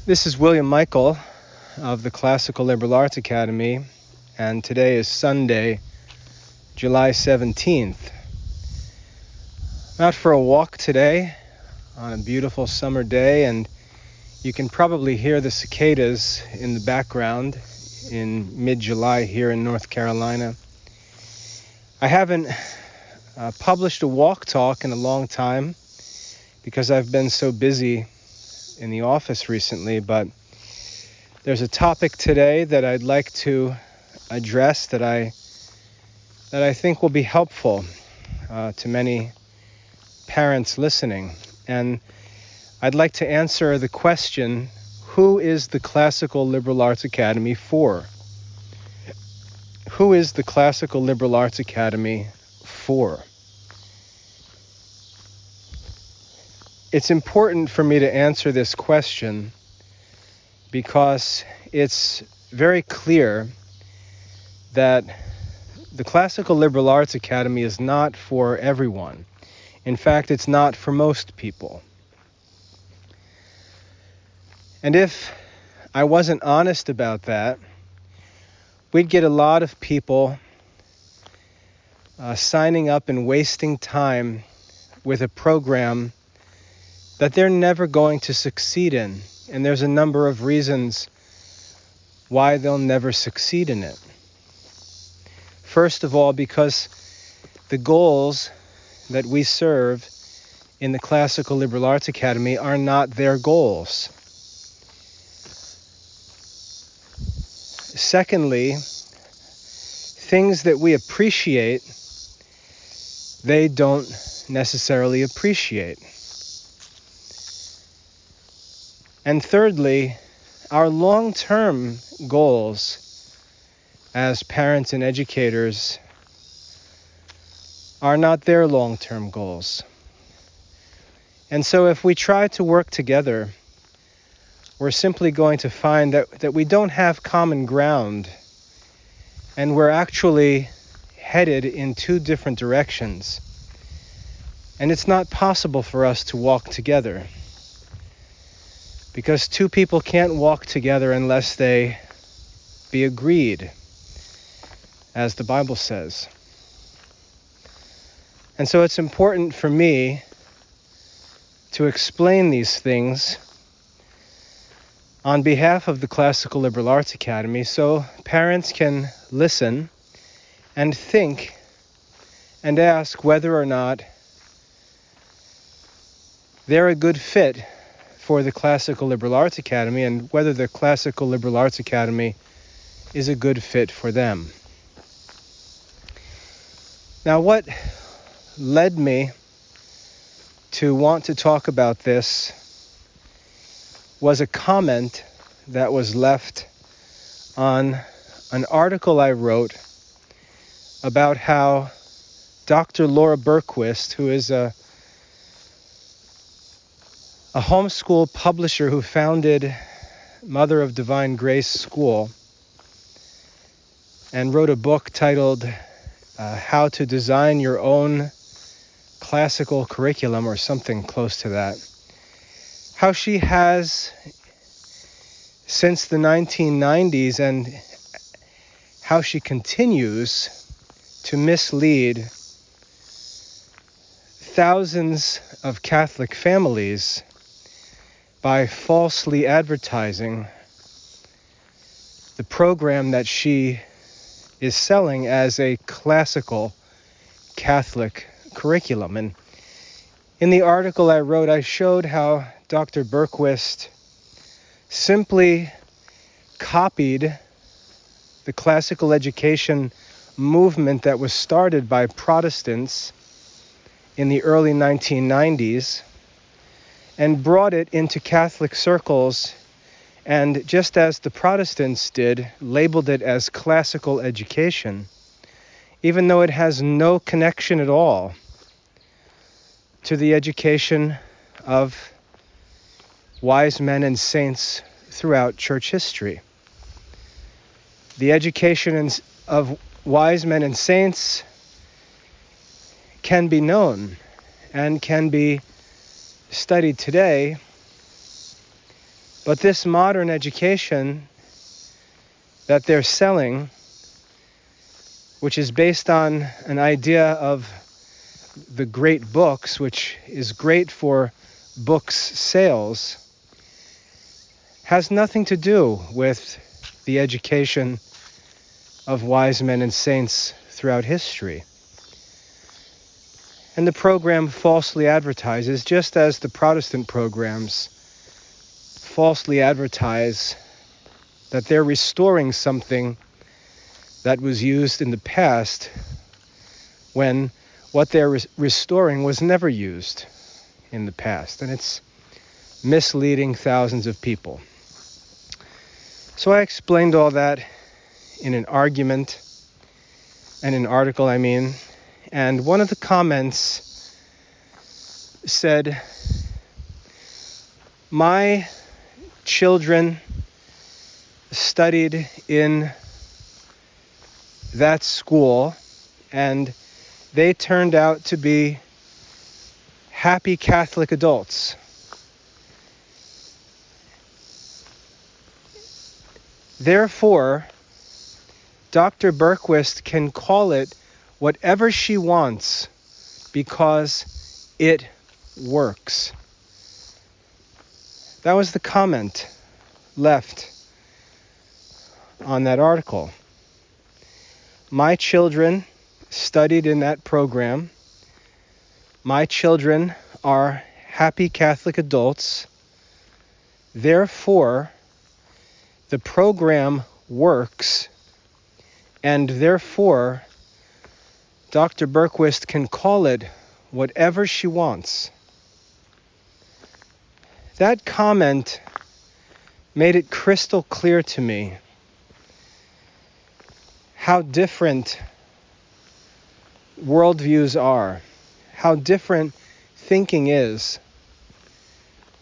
This is William Michael of the Classical Liberal Arts Academy, and today is Sunday, July 17th. I'm out for a walk today on a beautiful summer day, and you can probably hear the cicadas in the background in mid-July here in North Carolina. I haven't published a walk talk in a long time because I've been so busy in the office recently, but there's a topic today that I'd like to address that I think will be helpful to many parents listening. And I'd like to answer the question, who is the Classical Liberal Arts Academy for? Who is the Classical Liberal Arts Academy for? It's important for me to answer this question because it's very clear that the Classical Liberal Arts Academy is not for everyone. In fact, it's not for most people. And if I wasn't honest about that, we'd get a lot of people signing up and wasting time with a program that they're never going to succeed in. And there's a number of reasons why they'll never succeed in it. First of all, because the goals that we serve in the Classical Liberal Arts Academy are not their goals. Secondly, things that we appreciate, they don't necessarily appreciate. And thirdly, our long-term goals as parents and educators are not their long-term goals. And so if we try to work together, we're simply going to find that we don't have common ground, and we're actually headed in two different directions. And it's not possible for us to walk together, because two people can't walk together unless they be agreed, as the Bible says. And so it's important for me to explain these things on behalf of the Classical Liberal Arts Academy so parents can listen and think and ask whether or not they're a good fit for the Classical Liberal Arts Academy and whether the Classical Liberal Arts Academy is a good fit for them. Now, what led me to want to talk about this was a comment that was left on an article I wrote about how Dr. Laura Berquist, who is a homeschool publisher who founded Mother of Divine Grace School and wrote a book titled How to Design Your Own Classical Curriculum, or something close to that. How she has, since the 1990s, and how she continues to mislead thousands of Catholic families by falsely advertising the program that she is selling as a classical Catholic curriculum. And in the article I wrote, I showed how Dr. Berquist simply copied the classical education movement that was started by Protestants in the early 1990s and brought it into Catholic circles, and just as the Protestants did, labeled it as classical education, even though it has no connection at all to the education of wise men and saints throughout church history. The education of wise men and saints can be known and can be studied today But this modern education that they're selling, which is based on an idea of the great books, which is great for books sales, has nothing to do with the education of wise men and saints throughout history. And the program falsely advertises, just as the Protestant programs falsely advertise that they're restoring something that was used in the past when what they're restoring was never used in the past. And it's misleading thousands of people. So I explained all that in an argument, and an article, and one of the comments said, "My children studied in that school, and they turned out to be happy Catholic adults. Therefore, Dr. Berquist can call it whatever she wants because it works." That was the comment left on that article. My children studied in that program. My children are happy Catholic adults. Therefore, the program works, and therefore, Dr. Berquist can call it whatever she wants. That comment made it crystal clear to me how different worldviews are, how different thinking is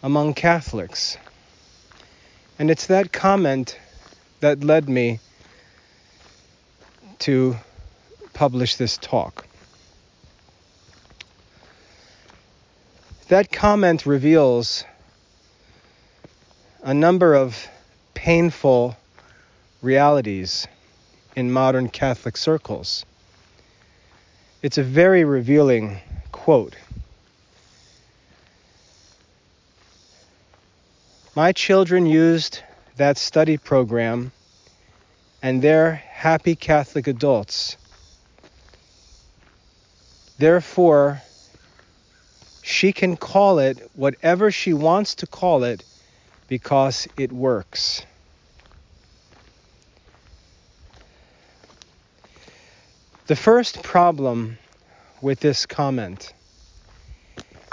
among Catholics. And it's that comment that led me to publish this talk. That comment reveals a number of painful realities in modern Catholic circles. It's a very revealing quote. My children used that study program, and they're happy Catholic adults. Therefore, she can call it whatever she wants to call it because it works. The first problem with this comment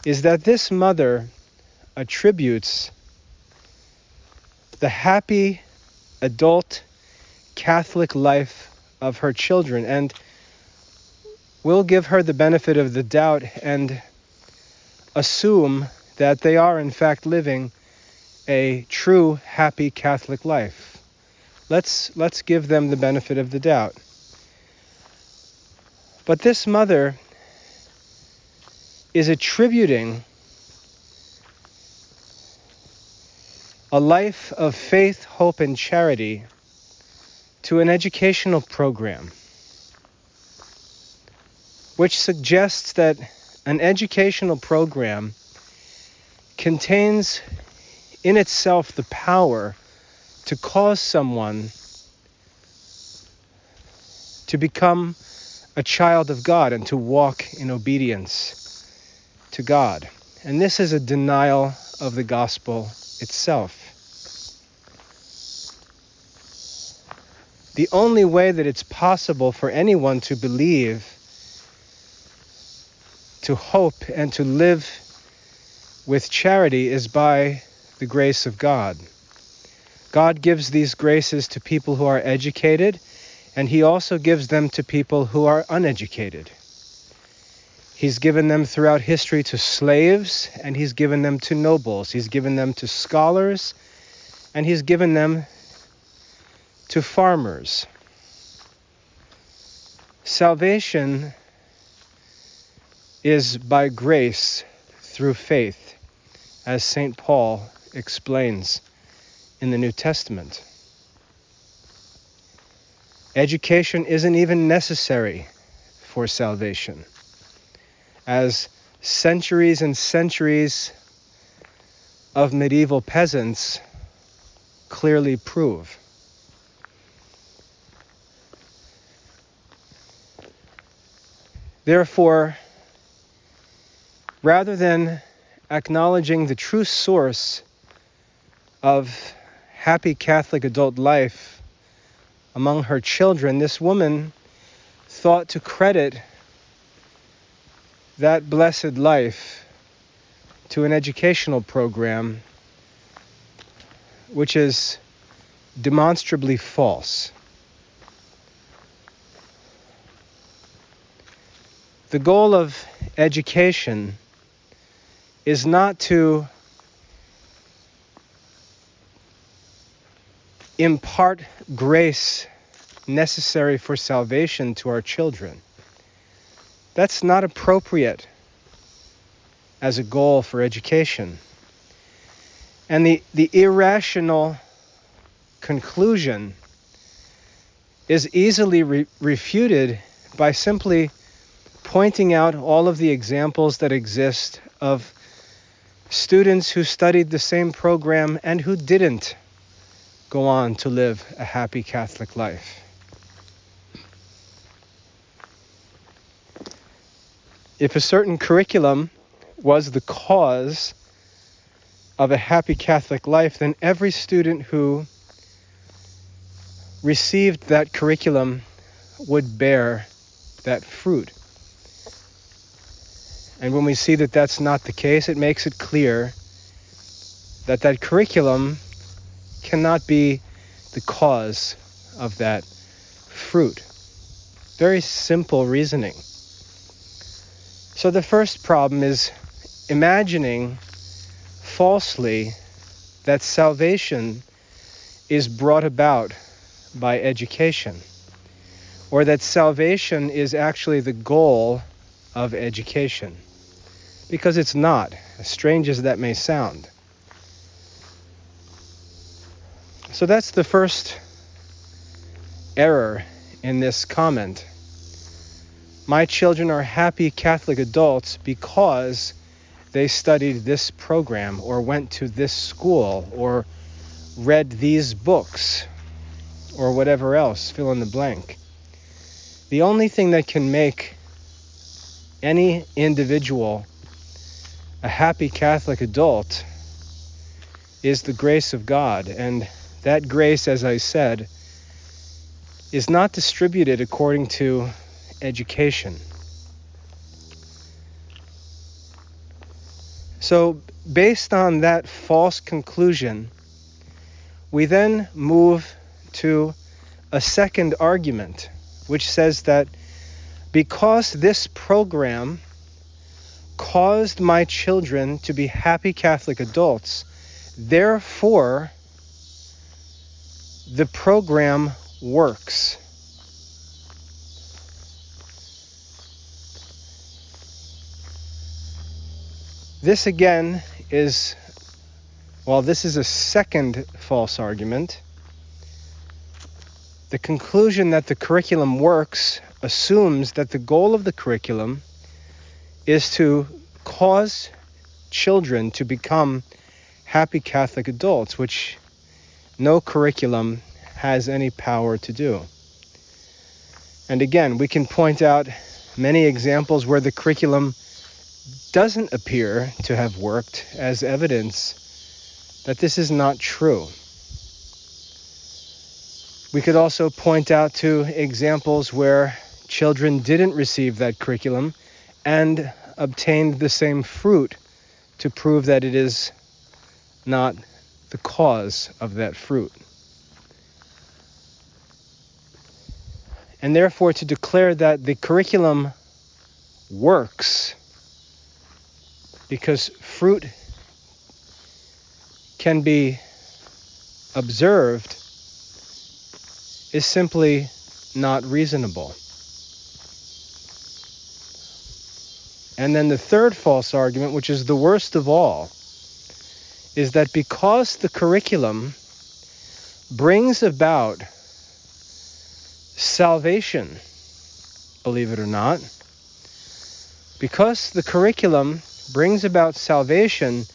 is that this mother attributes the happy adult Catholic life of her children, and will give her the benefit of the doubt and assume that they are in fact living a true happy Catholic life. Let's give them the benefit of the doubt. But this mother is attributing a life of faith, hope, and charity to an educational program, which suggests that an educational program contains in itself the power to cause someone to become a child of God and to walk in obedience to God. And this is a denial of the gospel itself. The only way that it's possible for anyone to believe, to hope, and to live with charity is by the grace of God. God gives these graces to people who are educated, and He also gives them to people who are uneducated. He's given them throughout history to slaves, and He's given them to nobles. He's given them to scholars, and He's given them to farmers. Salvation is by grace through faith, as St. Paul explains in the New Testament. Education isn't even necessary for salvation, as centuries and centuries of medieval peasants clearly prove. Therefore, rather than acknowledging the true source of happy Catholic adult life among her children, this woman thought to credit that blessed life to an educational program which is demonstrably false. The goal of education is not to impart grace necessary for salvation to our children. That's not appropriate as a goal for education. And the irrational conclusion is easily refuted by simply pointing out all of the examples that exist of students who studied the same program and who didn't go on to live a happy Catholic life. If a certain curriculum was the cause of a happy Catholic life, then every student who received that curriculum would bear that fruit. And when we see that that's not the case, it makes it clear that that curriculum cannot be the cause of that fruit. Very simple reasoning. So the first problem is imagining falsely that salvation is brought about by education, or that salvation is actually the goal of education, because it's not, as strange as that may sound. So that's the first error in this comment. My children are happy Catholic adults because they studied this program, or went to this school, or read these books, or whatever else, fill in the blank. The only thing that can make any individual a happy Catholic adult is the grace of God. And that grace, as I said, is not distributed according to education. So, based on that false conclusion, we then move to a second argument, which says that because this program caused my children to be happy Catholic adults, therefore the program works. This again is, this is a second false argument. The conclusion that the curriculum works assumes that the goal of the curriculum is to cause children to become happy Catholic adults, which no curriculum has any power to do. And again, we can point out many examples where the curriculum doesn't appear to have worked as evidence that this is not true. We could also point out to examples where children didn't receive that curriculum and obtained the same fruit to prove that it is not the cause of that fruit. And therefore, to declare that the curriculum works because fruit can be observed is simply not reasonable. And then the third false argument, which is the worst of all, is that because the curriculum brings about salvation, believe it or not. Because the curriculum brings about salvation,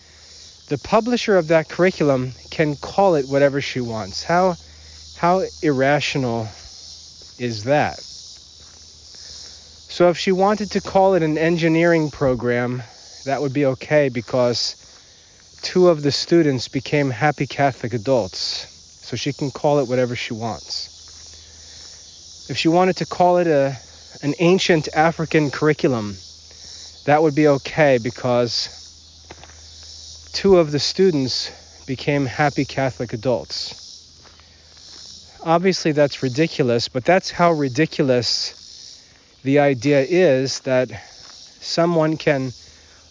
the publisher of that curriculum can call it whatever she wants. How irrational is that? So if she wanted to call it an engineering program, that would be okay because 2 of the students became happy Catholic adults. So she can call it whatever she wants. If she wanted to call it an ancient African curriculum, that would be okay because 2 of the students became happy Catholic adults. Obviously that's ridiculous, but that's how ridiculous the idea is that someone can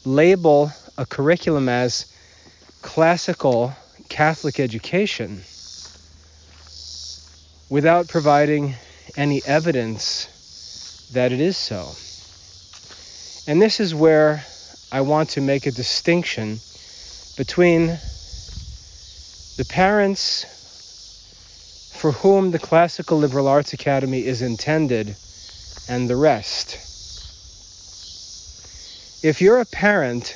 label a curriculum as classical Catholic education without providing any evidence that it is so. And this is where I want to make a distinction between the parents for whom the Classical Liberal Arts Academy is intended and the rest. If you're a parent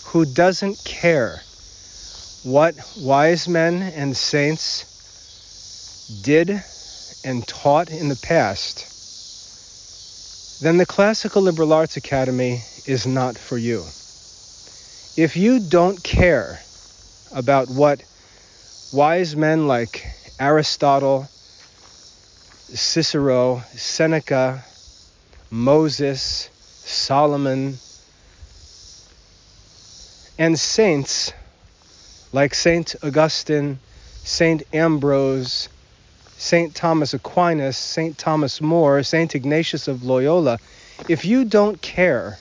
who doesn't care what wise men and saints did and taught in the past, then the Classical Liberal Arts Academy is not for you. If you don't care about what wise men like Aristotle, Cicero, Seneca, Moses, Solomon, and saints like Saint Augustine, Saint Ambrose, Saint Thomas Aquinas, Saint Thomas More, Saint Ignatius of Loyola, if you don't care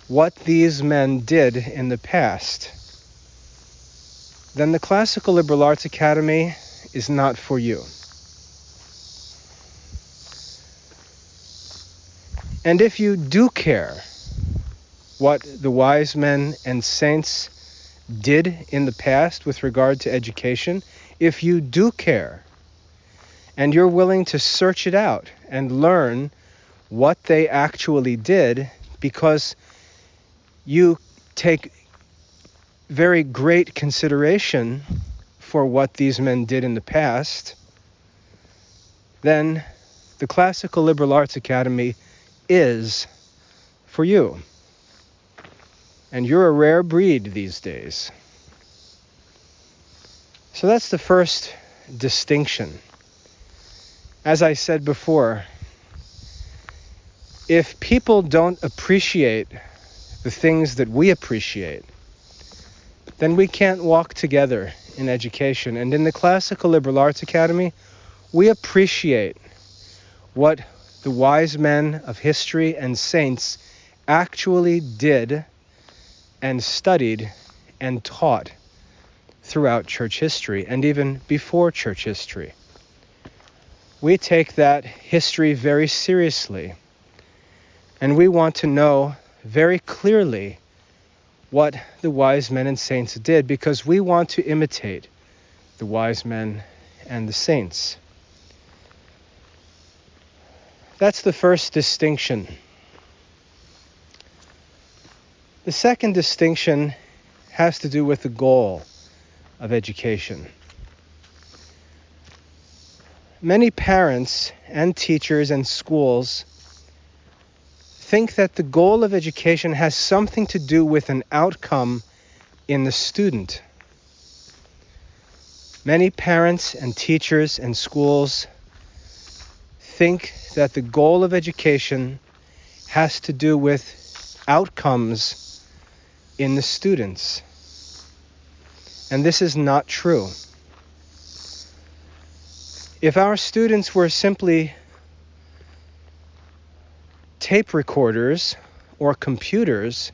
what these men did in the past, then the Classical Liberal Arts Academy is not for you. And if you do care what the wise men and saints did in the past with regard to education, if you do care, and you're willing to search it out and learn what they actually did because you take very great consideration for what these men did in the past, then the Classical Liberal Arts Academy is for you. And you're a rare breed these days. So that's the first distinction. As I said before, if people don't appreciate the things that we appreciate, then we can't walk together in education. And in the Classical Liberal Arts Academy, we appreciate what the wise men of history and saints actually did and studied and taught throughout church history and even before church history. We take that history very seriously, and we want to know very clearly what the wise men and saints did because we want to imitate the wise men and the saints. That's the first distinction. The second distinction has to do with the goal of education. Many parents and teachers and schools think that the goal of education has something to do with an outcome in the student. Many parents and teachers and schools think that the goal of education has to do with outcomes in the students. And this is not true. If our students were simply tape recorders or computers,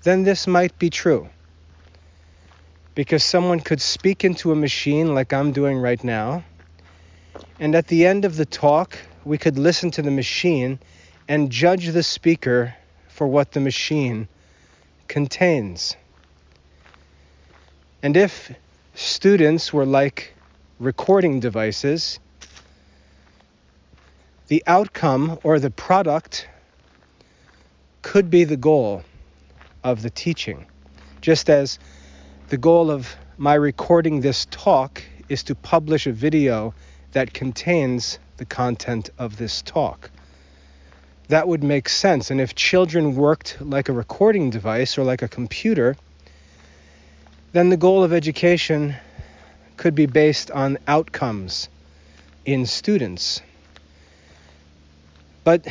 then this might be true. Because someone could speak into a machine like I'm doing right now, and at the end of the talk, we could listen to the machine and judge the speaker for what the machine contains. And if students were like recording devices, the outcome or the product could be the goal of the teaching. Just as the goal of my recording this talk is to publish a video that contains the content of this talk. That would make sense. And if children worked like a recording device or like a computer, then the goal of education could be based on outcomes in students. But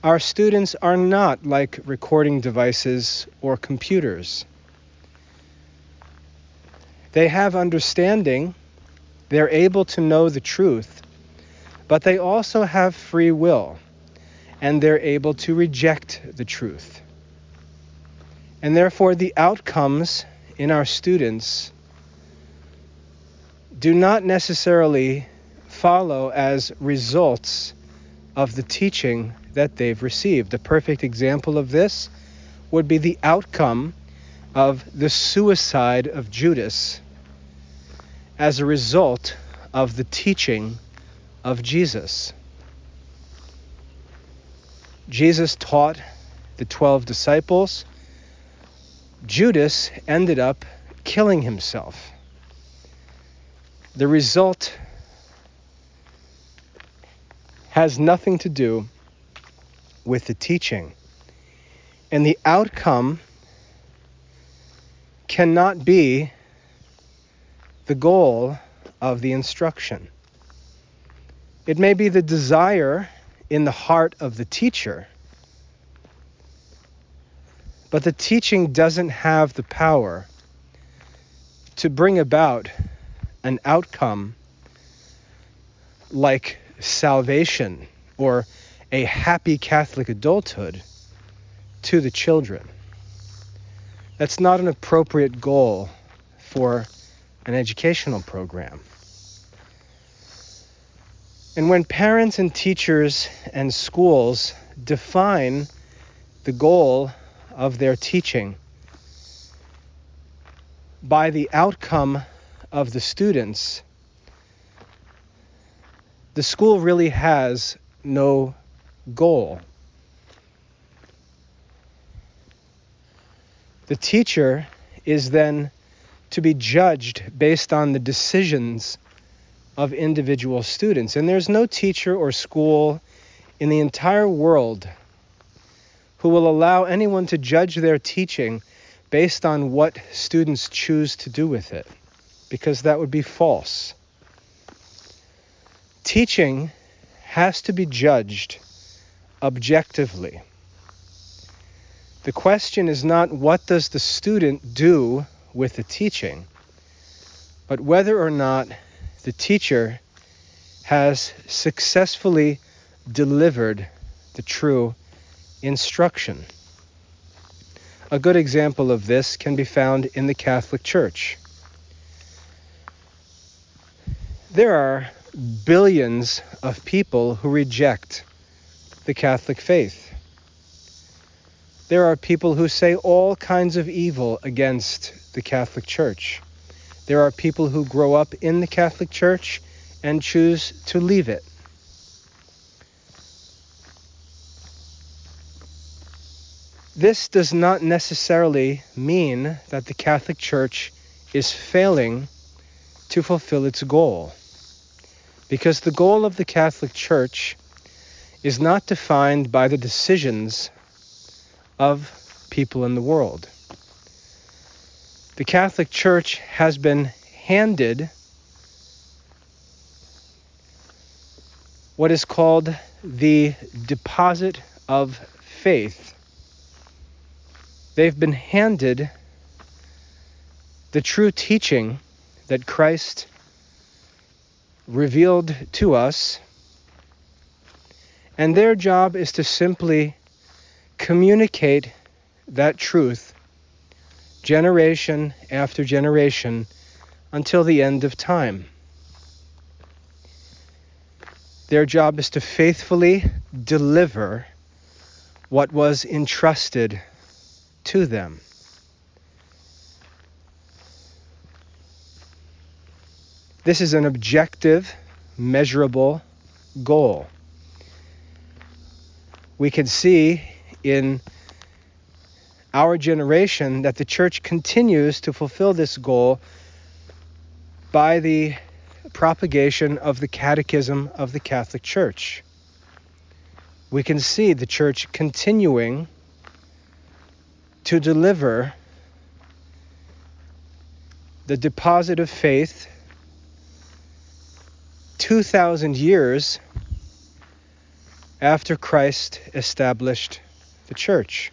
our students are not like recording devices or computers. They have understanding, they're able to know the truth, but they also have free will, and they're able to reject the truth. And therefore, the outcomes in our students do not necessarily follow as results of the teaching that they've received. A perfect example of this would be the outcome of the suicide of Judas as a result of the teaching of Jesus. Jesus taught the 12 disciples. Judas ended up killing himself. The result has nothing to do with the teaching. And the outcome cannot be the goal of the instruction. It may be the desire in the heart of the teacher, but the teaching doesn't have the power to bring about an outcome like salvation or a happy Catholic adulthood to the children. That's not an appropriate goal for an educational program. And when parents and teachers and schools define the goal of their teaching by the outcome of the students, the school really has no goal. The teacher is then to be judged based on the decisions of individual students. And there's no teacher or school in the entire world who will allow anyone to judge their teaching based on what students choose to do with it, because that would be false. Teaching has to be judged objectively. The question is not what does the student do with the teaching, but whether or not the teacher has successfully delivered the true instruction. A good example of this can be found in the Catholic Church. There are billions of people who reject the Catholic faith. There are people who say all kinds of evil against the Catholic Church. There are people who grow up in the Catholic Church and choose to leave it. This does not necessarily mean that the Catholic Church is failing to fulfill its goal, because the goal of the Catholic Church is not defined by the decisions of people in the world. The Catholic Church has been handed what is called the deposit of faith. They've been handed the true teaching that Christ revealed to us, and their job is to simply communicate that truth generation after generation until the end of time. Their job is to faithfully deliver what was entrusted to them. This is an objective, measurable goal. We can see in our generation that the church continues to fulfill this goal by the propagation of the Catechism of the Catholic Church. We can see the church continuing to deliver the deposit of faith 2,000 years after Christ established the church.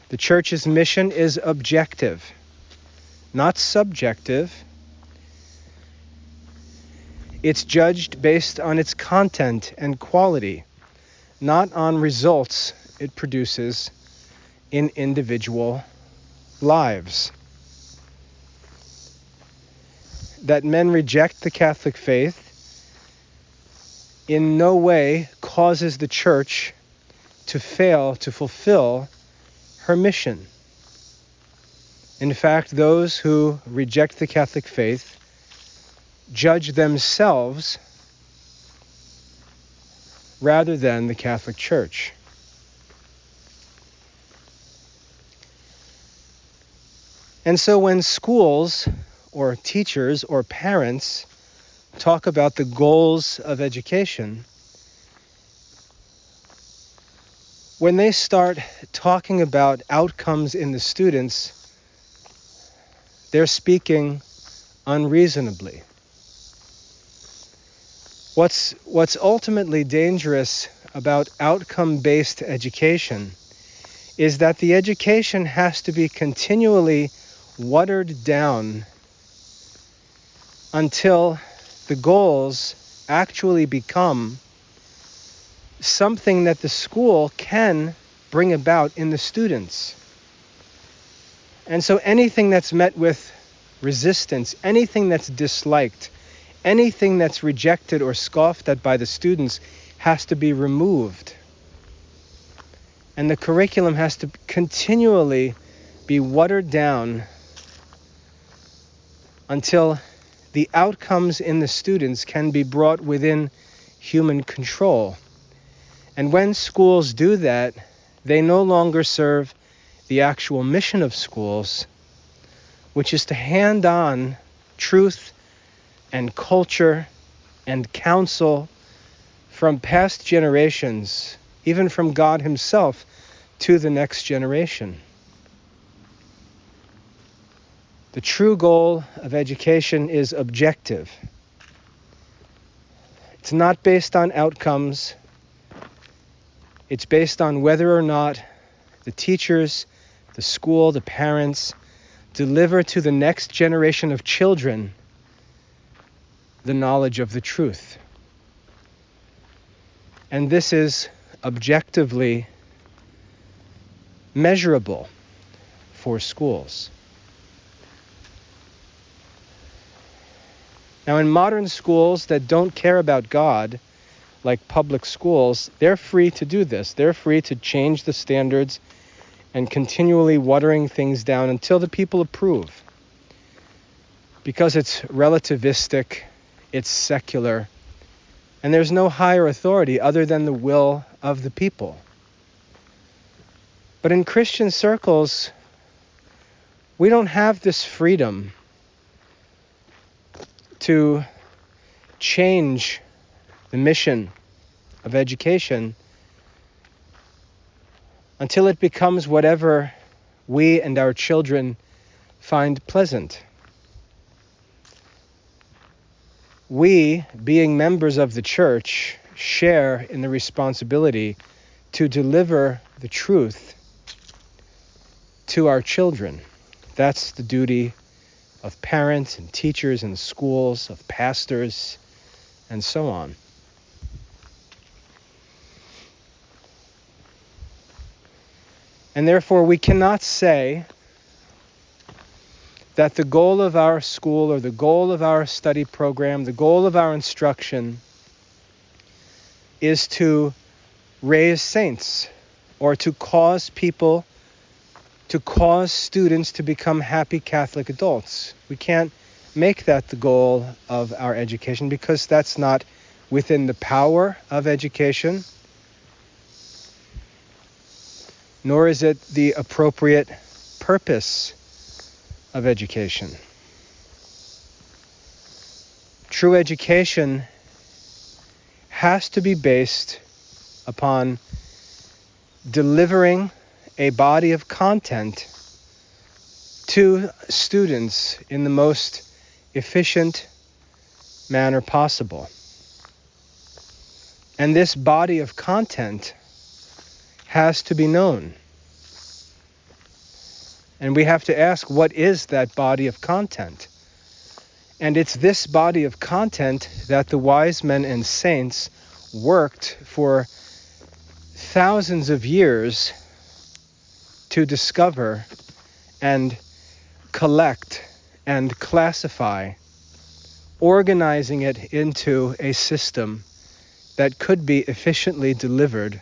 The church's mission is objective, not subjective. It's judged based on its content and quality, not on results it produces in individual lives. That men reject the Catholic faith in no way causes the church to fail to fulfill her mission. In fact, those who reject the Catholic faith judge themselves rather than the Catholic Church. And so when schools or teachers or parents talk about the goals of education, when they start talking about outcomes in the students, they're speaking unreasonably. What's ultimately dangerous about outcome-based education is that the education has to be continually watered down until the goals actually become something that the school can bring about in the students. And so anything that's met with resistance, anything that's disliked, anything that's rejected or scoffed at by the students has to be removed. And the curriculum has to continually be watered down until the outcomes in the students can be brought within human control. And when schools do that, they no longer serve the actual mission of schools, which is to hand on truth and culture and counsel from past generations, even from God Himself, to the next generation. The true goal of education is objective. It's not based on outcomes. It's based on whether or not the teachers, the school, the parents deliver to the next generation of children the knowledge of the truth. And this is objectively measurable for schools. Now, in modern schools that don't care about God, like public schools, they're free to do this. They're free to change the standards and continually watering things down until the people approve. Because it's relativistic, it's secular, and there's no higher authority other than the will of the people. But in Christian circles, we don't have this freedom to change the mission of education until it becomes whatever we and our children find pleasant. We, being members of the church, share in the responsibility to deliver the truth to our children. That's the duty of parents and teachers in schools, of pastors, and so on. And therefore, we cannot say that the goal of our school or the goal of our study program, the goal of our instruction is to raise saints or to cause students to become happy Catholic adults. We can't make that the goal of our education, because that's not within the power of education, nor is it the appropriate purpose of education. True education has to be based upon delivering a body of content to students in the most efficient manner possible. And this body of content has to be known. And we have to ask, what is that body of content? And it's this body of content that the wise men and saints worked for thousands of years to discover and collect and classify, organizing it into a system that could be efficiently delivered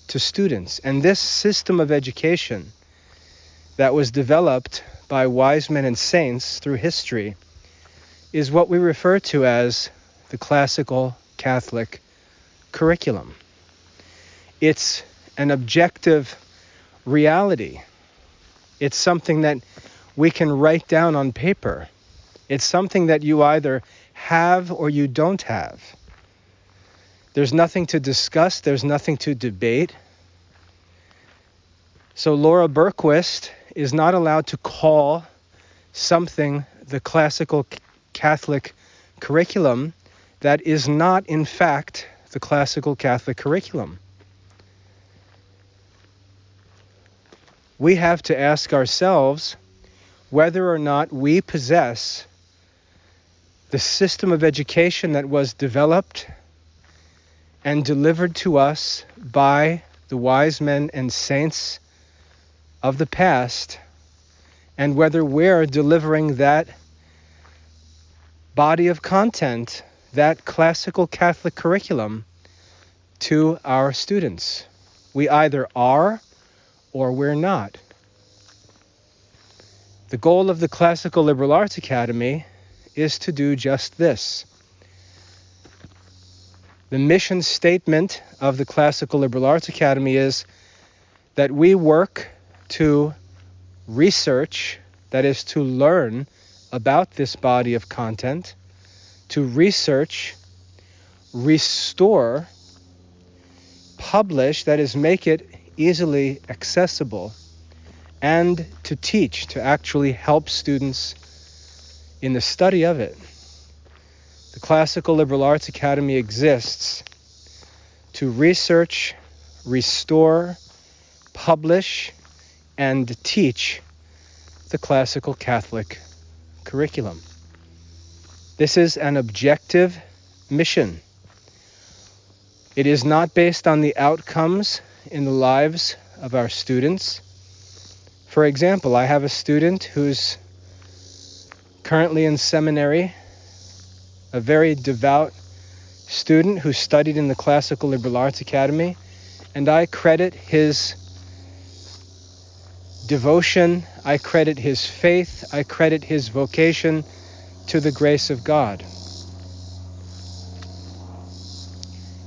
to students. And this system of education that was developed by wise men and saints through history is what we refer to as the classical Catholic curriculum. It's an objective reality. It's something that we can write down on paper. It's something that you either have or you don't have. There's nothing to discuss. There's nothing to debate. So Laura Berquist is not allowed to call something the classical Catholic curriculum that is not, in fact, the classical Catholic curriculum. We have to ask ourselves whether or not we possess the system of education that was developed and delivered to us by the wise men and saints of the past, and whether we're delivering that body of content, that classical Catholic curriculum, to our students. We either are or we're not. The goal of the Classical Liberal Arts Academy is to do just this. The mission statement of the Classical Liberal Arts Academy is that we work to research, that is to learn about this body of content, to research, restore, publish, that is make it easily accessible, and to teach, to actually help students in the study of it. The Classical Liberal Arts Academy exists to research, restore, publish, and teach the classical Catholic curriculum. This is an objective mission. It is not based on the outcomes in the lives of our students. For example, I have a student who's currently in seminary, a very devout student who studied in the Classical Liberal Arts Academy, and I credit his devotion, I credit his faith, I credit his vocation to the grace of God.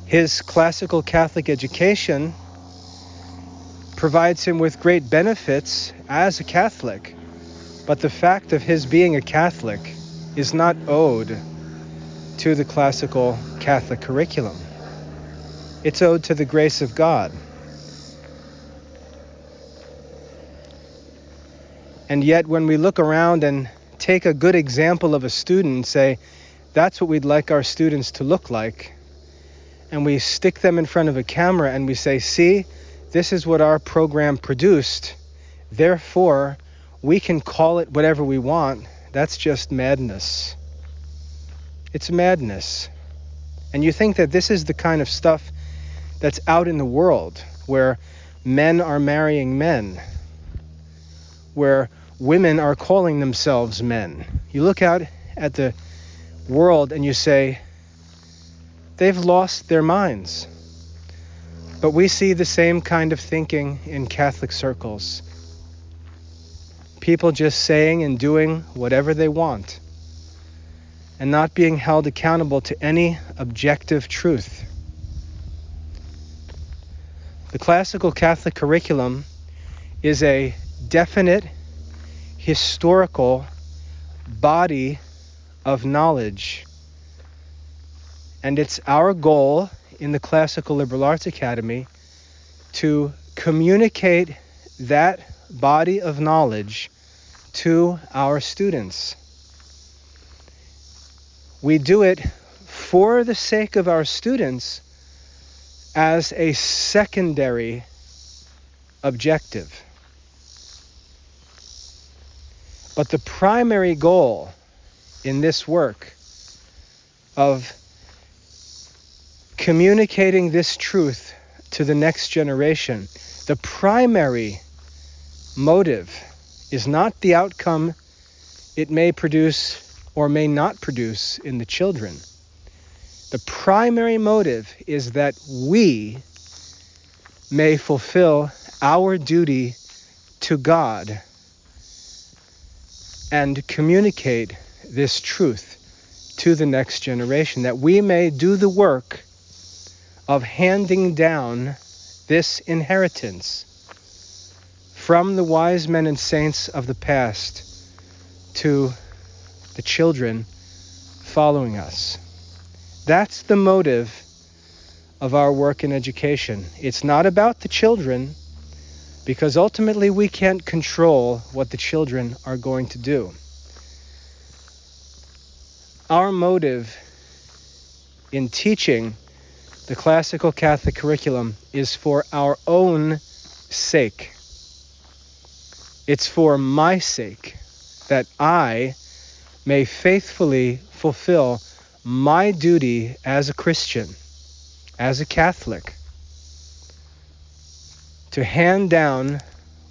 His classical Catholic education provides him with great benefits as a Catholic, but the fact of his being a Catholic is not owed to the classical Catholic curriculum. It's owed to the grace of God. And yet when we look around and take a good example of a student and say, that's what we'd like our students to look like, and we stick them in front of a camera and we say, see, this is what our program produced, therefore we can call it whatever we want, that's just madness. It's madness. And you think that this is the kind of stuff that's out in the world, where men are marrying men, where women are calling themselves men. You look out at the world and you say, they've lost their minds. But we see the same kind of thinking in Catholic circles. People just saying and doing whatever they want. and not being held accountable to any objective truth. The classical Catholic curriculum is a definite historical body of knowledge. And it's our goal in the Classical Liberal Arts Academy to communicate that body of knowledge to our students. We do it for the sake of our students as a secondary objective. But the primary goal in this work of communicating this truth to the next generation, the primary motive is not the outcome it may produce or may not produce in the children. The primary motive is that we may fulfill our duty to God and communicate this truth to the next generation, that we may do the work of handing down this inheritance from the wise men and saints of the past to the children following us. That's the motive of our work in education. It's not about the children, because ultimately we can't control what the children are going to do. Our motive in teaching the classical Catholic curriculum is for our own sake. It's for my sake, that I may faithfully fulfill my duty as a Christian, as a Catholic, to hand down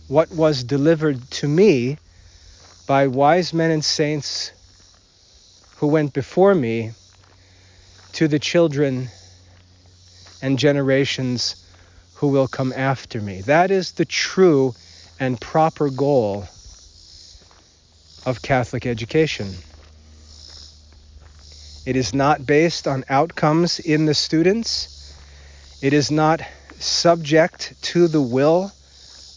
what was delivered to me by wise men and saints who went before me to the children and generations who will come after me. That is the true and proper goal of Catholic education. It is not based on outcomes in the students. It is not subject to the will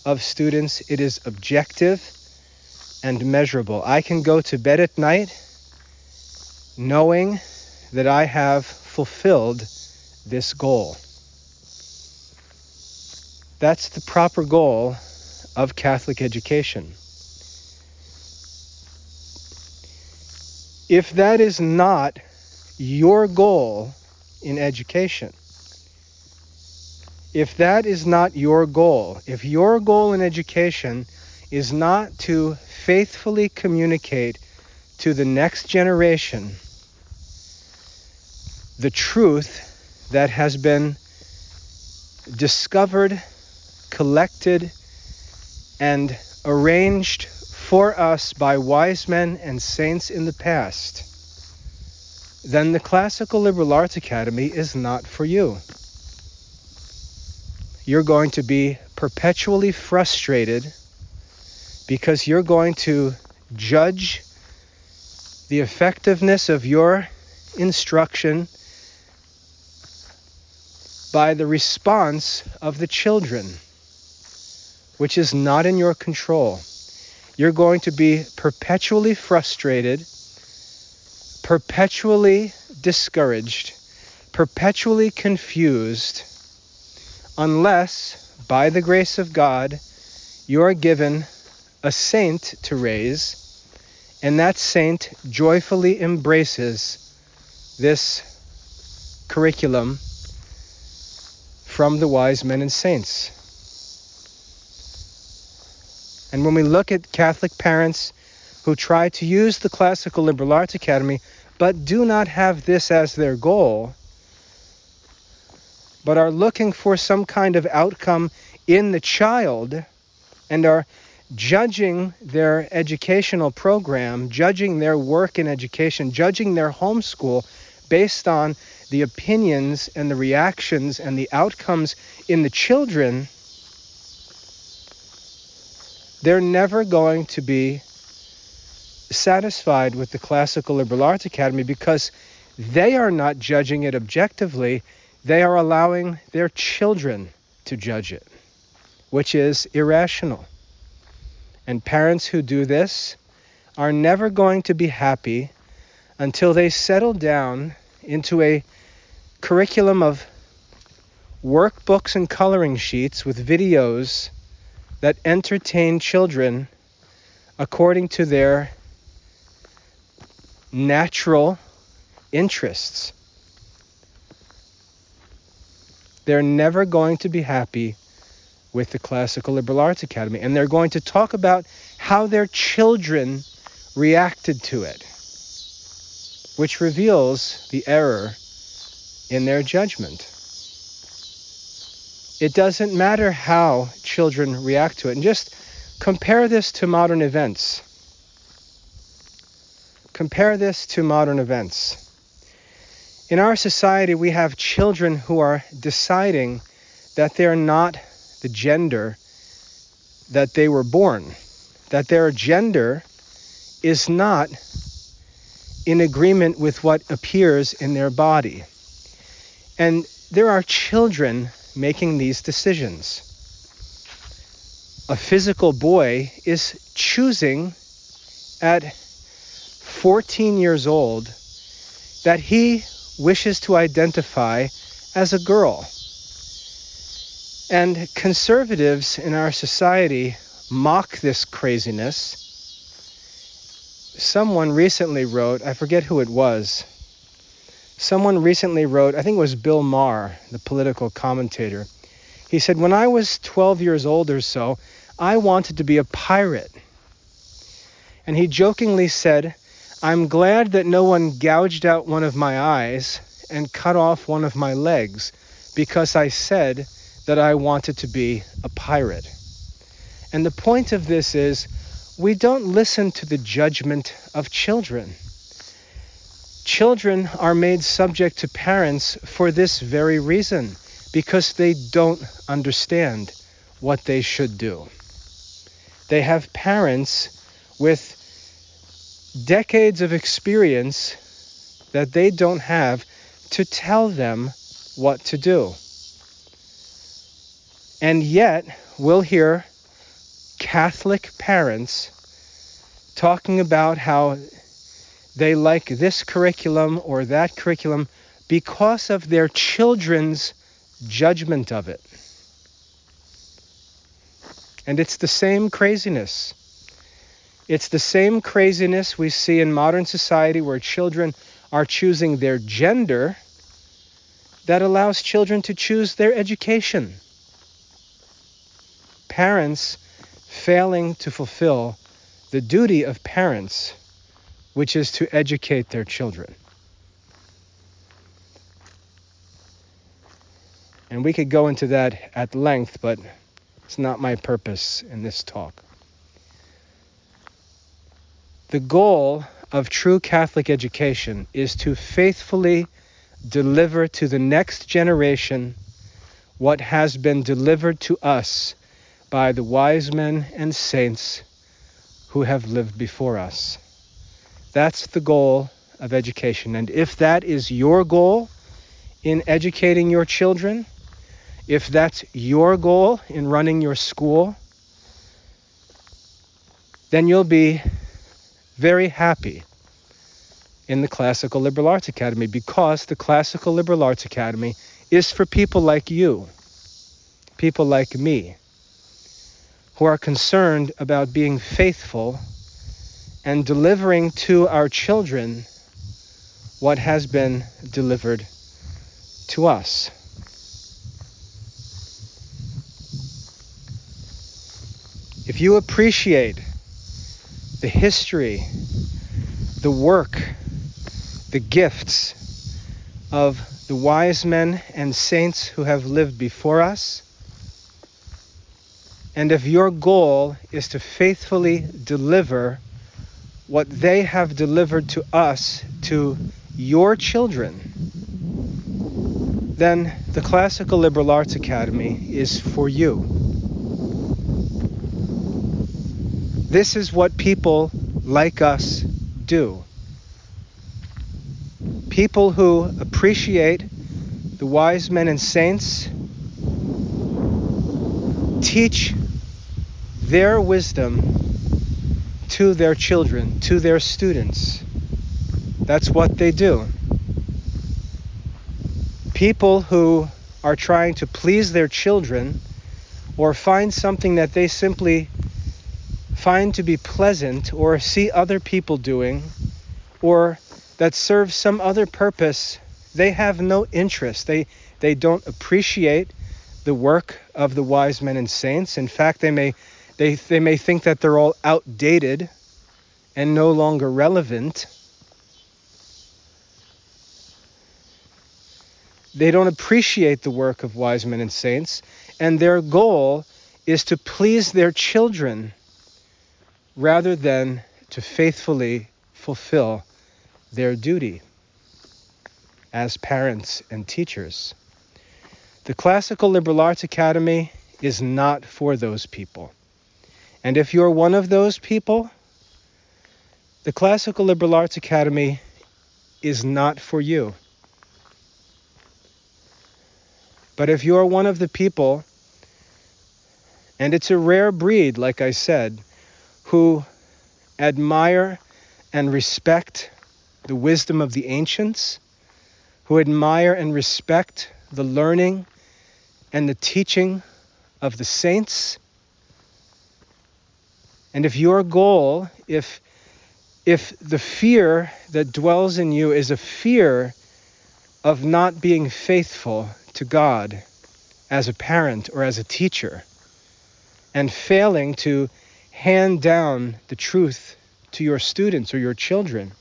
of students. It is objective and measurable. I can go to bed at night knowing that I have fulfilled this goal. That's the proper goal of Catholic education. If that is not your goal in education, if that is not your goal, if your goal in education is not to faithfully communicate to the next generation the truth that has been discovered, collected, and arranged for us by wise men and saints in the past, then the Classical Liberal Arts Academy is not for you. You're going to be perpetually frustrated because you're going to judge the effectiveness of your instruction by the response of the children, which is not in your control. You're going to be perpetually frustrated, perpetually discouraged, perpetually confused, unless, by the grace of God, you are given a saint to raise, and that saint joyfully embraces this curriculum from the wise men and saints. And when we look at Catholic parents who try to use the Classical Liberal Arts Academy but do not have this as their goal, but are looking for some kind of outcome in the child and are judging their educational program, judging their work in education, judging their homeschool based on the opinions and the reactions and the outcomes in the children, they're never going to be satisfied with the Classical Liberal Arts Academy because they are not judging it objectively. They are allowing their children to judge it, which is irrational. And parents who do this are never going to be happy until they settle down into a curriculum of workbooks and coloring sheets with videos that entertain children according to their natural interests. They're never going to be happy with the Classical Liberal Arts Academy, and they're going to talk about how their children reacted to it, which reveals the error in their judgment. It doesn't matter how children react to it. And just compare this to modern events. Compare this to modern events. In our society, we have children who are deciding that they're not the gender that they were born, that their gender is not in agreement with what appears in their body. And there are children making these decisions. A physical boy is choosing at 14 years old that he wishes to identify as a girl. And conservatives in our society mock this craziness. Someone recently wrote, I forget who it was, someone recently wrote, I think it was Bill Maher, the political commentator. He said, when I was 12 years old or so, I wanted to be a pirate. And he jokingly said, I'm glad that no one gouged out one of my eyes and cut off one of my legs because I said that I wanted to be a pirate. And the point of this is, we don't listen to the judgment of children. Children are made subject to parents for this very reason, because they don't understand what they should do. They have parents with decades of experience that they don't have to tell them what to do. And yet, we'll hear Catholic parents talking about how they like this curriculum or that curriculum because of their children's judgment of it. And it's the same craziness. It's the same craziness we see in modern society where children are choosing their gender that allows children to choose their education. Parents failing to fulfill the duty of parents, which is to educate their children. And we could go into that at length, but it's not my purpose in this talk. The goal of true Catholic education is to faithfully deliver to the next generation what has been delivered to us by the wise men and saints who have lived before us. That's the goal of education. And if that is your goal in educating your children, if that's your goal in running your school, then you'll be very happy in the Classical Liberal Arts Academy, because the Classical Liberal Arts Academy is for people like you, people like me, who are concerned about being faithful and delivering to our children what has been delivered to us. If you appreciate the history, the work, the gifts of the wise men and saints who have lived before us, and if your goal is to faithfully deliver what they have delivered to us, to your children, then the Classical Liberal Arts Academy is for you. This is what people like us do. People who appreciate the wise men and saints teach their wisdom to their children, to their students. That's what they do. People who are trying to please their children or find something that they simply find to be pleasant or see other people doing or that serves some other purpose, they have no interest. They don't appreciate the work of the wise men and saints. In fact, they may think that they're all outdated and no longer relevant. They don't appreciate the work of wise men and saints, and their goal is to please their children rather than to faithfully fulfill their duty as parents and teachers. The Classical Liberal Arts Academy is not for those people. And if you're one of those people, the Classical Liberal Arts Academy is not for you. But if you're one of the people, and it's a rare breed, like I said, who admire and respect the wisdom of the ancients, who admire and respect the learning and the teaching of the saints, and if your goal, if the fear that dwells in you is a fear of not being faithful to God as a parent or as a teacher, and failing to hand down the truth to your students or your children,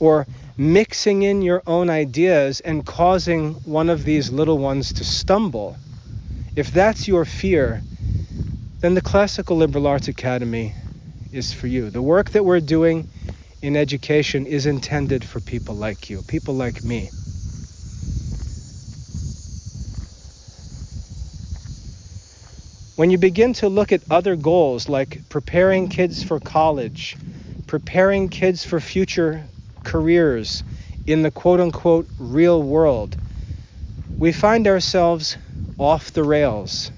or mixing in your own ideas and causing one of these little ones to stumble, if that's your fear, then the Classical Liberal Arts Academy is for you. The work that we're doing in education is intended for people like you, people like me. When you begin to look at other goals like preparing kids for college, preparing kids for future careers in the quote-unquote real world, we find ourselves off the rails,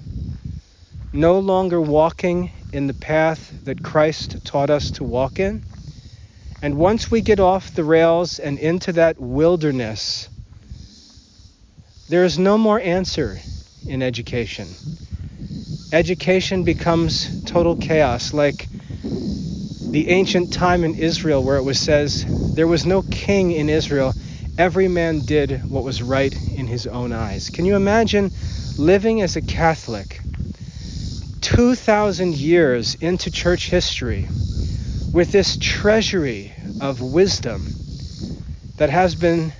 no longer walking in the path that Christ taught us to walk in. And once we get off the rails and into that wilderness, there is no more answer in education. Education becomes total chaos, like the ancient time in Israel where it was says, there was no king in Israel. Every man did what was right in his own eyes. Can you imagine living as a Catholic 2,000 years into church history with this treasury of wisdom that has been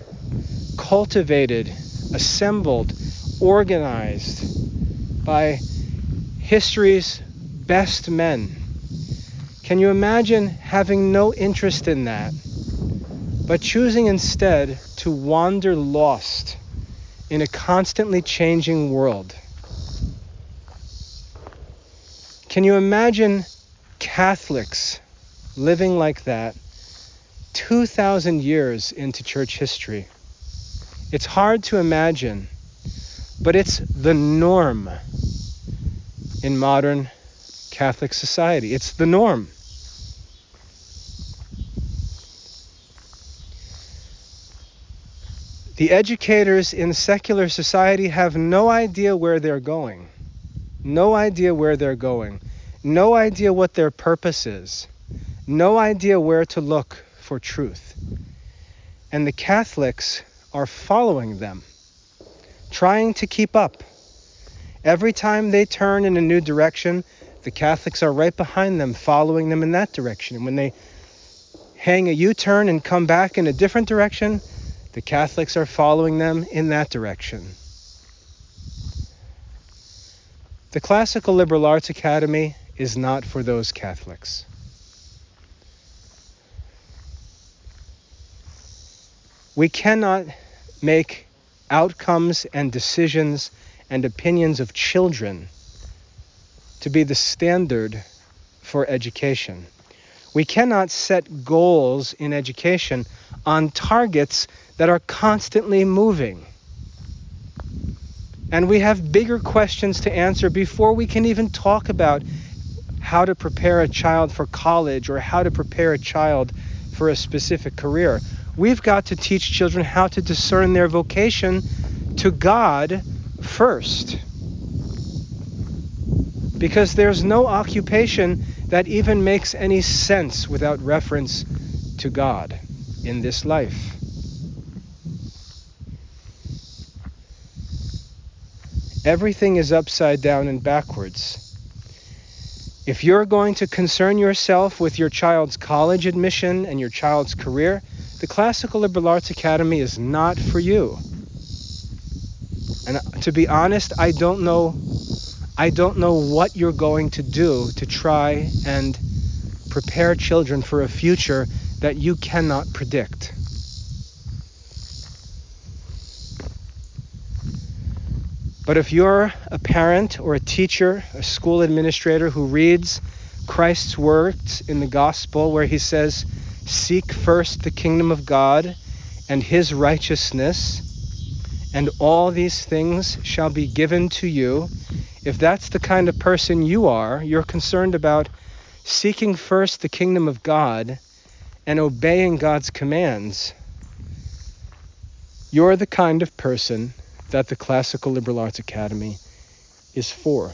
cultivated, assembled, organized by history's best men? Can you imagine having no interest in that, but choosing instead to wander lost in a constantly changing world? Can you imagine Catholics living like that 2,000 years into church history? It's hard to imagine, but it's the norm in modern Catholic society. It's the norm. The educators in secular society have no idea where they're going. No idea where they're going. No idea what their purpose is. No idea where to look for truth. And the Catholics are following them, trying to keep up. Every time they turn in a new direction, the Catholics are right behind them, following them in that direction. And when they hang a U-turn and come back in a different direction, the Catholics are following them in that direction. The Classical Liberal Arts Academy is not for those Catholics. We cannot make outcomes and decisions and opinions of children to be the standard for education. We cannot set goals in education on targets that are constantly moving. And we have bigger questions to answer before we can even talk about how to prepare a child for college or how to prepare a child for a specific career. We've got to teach children how to discern their vocation to God first. Because there's no occupation that even makes any sense without reference to God in this life. Everything is upside down and backwards. If you're going to concern yourself with your child's college admission and your child's career, the Classical Liberal Arts Academy is not for you. And to be honest, I don't know what you're going to do to try and prepare children for a future that you cannot predict. But if you're a parent or a teacher, a school administrator who reads Christ's words in the gospel where he says, "Seek first the kingdom of God and his righteousness, and all these things shall be given to you," if that's the kind of person you are, you're concerned about seeking first the kingdom of God and obeying God's commands, you're the kind of person that the Classical Liberal Arts Academy is for.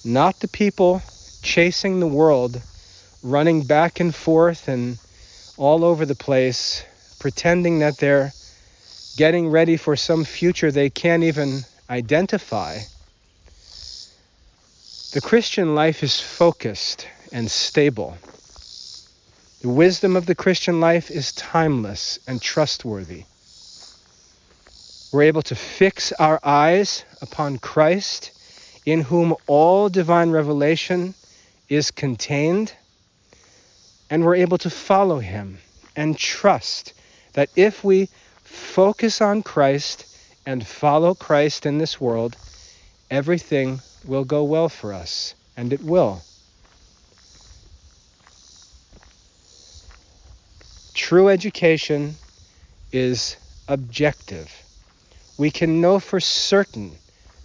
Not the people chasing the world, running back and forth and all over the place, pretending that they're getting ready for some future they can't even identify. The Christian life is focused and stable. The wisdom of the Christian life is timeless and trustworthy. We're able to fix our eyes upon Christ, in whom all divine revelation is contained, and we're able to follow him and trust that if we focus on Christ and follow Christ in this world, everything will go well for us, and it will. True education is objective. We can know for certain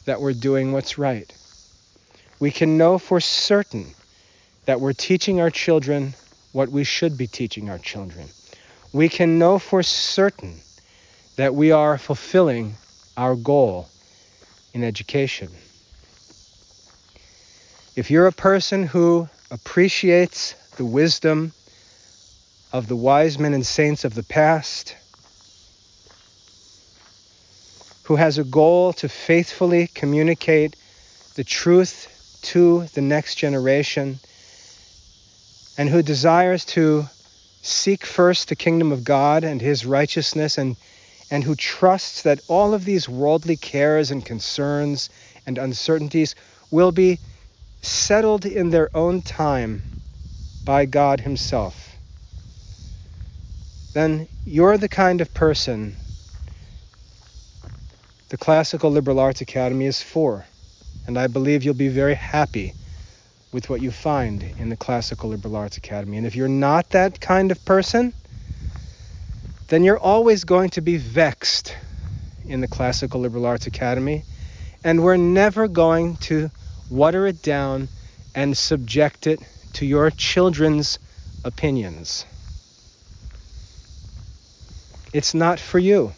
that we're doing what's right. We can know for certain that we're teaching our children what we should be teaching our children. We can know for certain that we are fulfilling our goal in education. If you're a person who appreciates the wisdom of the wise men and saints of the past, who has a goal to faithfully communicate the truth to the next generation, and who desires to seek first the kingdom of God and his righteousness, and who trusts that all of these worldly cares and concerns and uncertainties will be settled in their own time by God himself, then you're the kind of person the Classical Liberal Arts Academy is for. And I believe you'll be very happy with what you find in the Classical Liberal Arts Academy. And if you're not that kind of person, then you're always going to be vexed in the Classical Liberal Arts Academy. And we're never going to water it down and subject it to your children's opinions. It's not for you.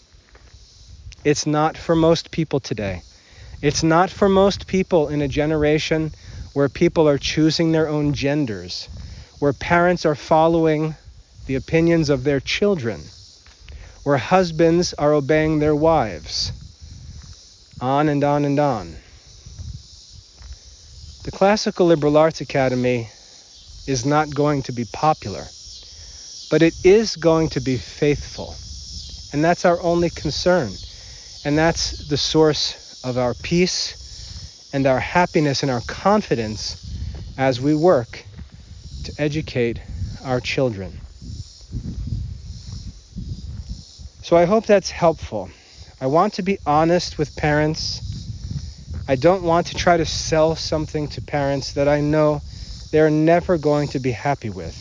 It's not for most people today. It's not for most people in a generation where people are choosing their own genders, where parents are following the opinions of their children, where husbands are obeying their wives, on and on and on. The Classical Liberal Arts Academy is not going to be popular, but it is going to be faithful. And that's our only concern. And that's the source of our peace and our happiness and our confidence as we work to educate our children. So I hope that's helpful. I want to be honest with parents. I don't want to try to sell something to parents that I know they're never going to be happy with.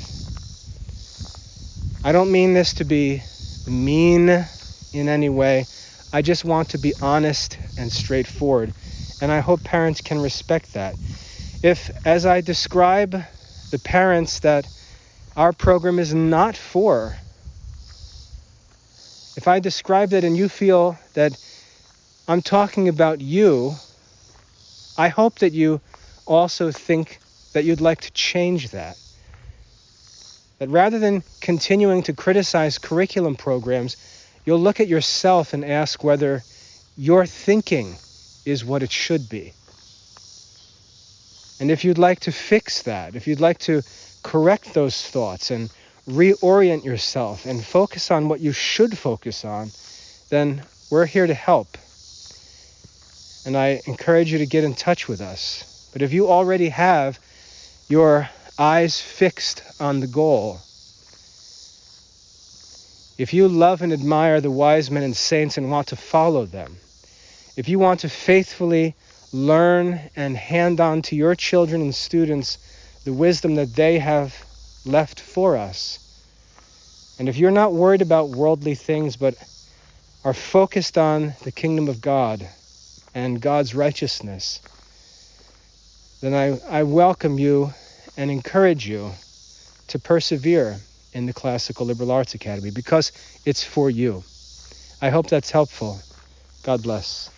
I don't mean this to be mean in any way. I just want to be honest and straightforward, and I hope parents can respect that. If, as I describe the parents that our program is not for, if I describe that and you feel that I'm talking about you, I hope that you also think that you'd like to change that. That rather than continuing to criticize curriculum programs, you'll look at yourself and ask whether your thinking is what it should be. And if you'd like to fix that, if you'd like to correct those thoughts and reorient yourself and focus on what you should focus on, then we're here to help. And I encourage you to get in touch with us. But if you already have your eyes fixed on the goal, if you love and admire the wise men and saints and want to follow them, if you want to faithfully learn and hand on to your children and students the wisdom that they have left for us, and if you're not worried about worldly things but are focused on the kingdom of God and God's righteousness, then I welcome you and encourage you to persevere in the Classical Liberal Arts Academy because it's for you. I hope that's helpful. God bless.